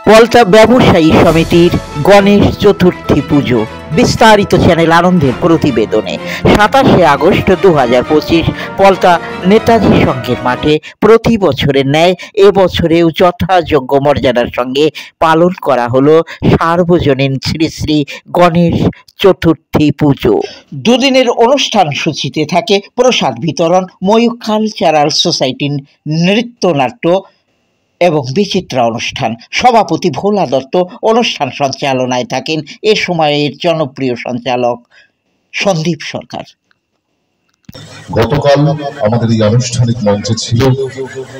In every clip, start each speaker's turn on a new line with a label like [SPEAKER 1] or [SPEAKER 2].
[SPEAKER 1] পলতা ব্যবসায়ী সমিতির গণেশ চতুর্থী পুজো বিস্তারিত চ্যানেল আনন্দের প্রতিবেদনে 27 আগস্ট 2025 পলতা নেতাজি সংঘের মাঠে প্রতি বছরের ন্যায় এবছরেও যথাযোগ্য মর্যাদার সঙ্গে পালন করা হলো সার্বজনীন শ্রী শ্রী গণেশ চতুর্থী পুজো। দুদিনের অনুষ্ঠান সূচিতে থাকে প্রসাদ বিতরণ, ময়ূর কালচারাল সোসাইটির নৃত্যনাট্য এবং বিচিত্রা অনুষ্ঠান। সভাপতি ভোলা দত্ত অনুষ্ঠান সঞ্চালনায় থাকেন এ সময়ের জনপ্রিয় সঞ্চালক সন্দীপ সরকার।
[SPEAKER 2] গতকাল আমাদের এই আনুষ্ঠানিক মঞ্চে ছিল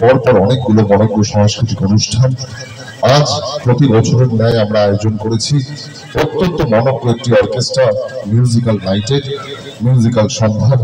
[SPEAKER 2] পরপর অনেকগুলো সাংস্কৃতিক অনুষ্ঠান। আজ প্রতি বছরের ন্যায় আমরা আয়োজন করেছি অত্যন্ত মনোজ্ঞ একটি অর্কেস্ট্রা মিউজিক্যাল নাইটের মিউজিক্যাল সন্ধ্যার।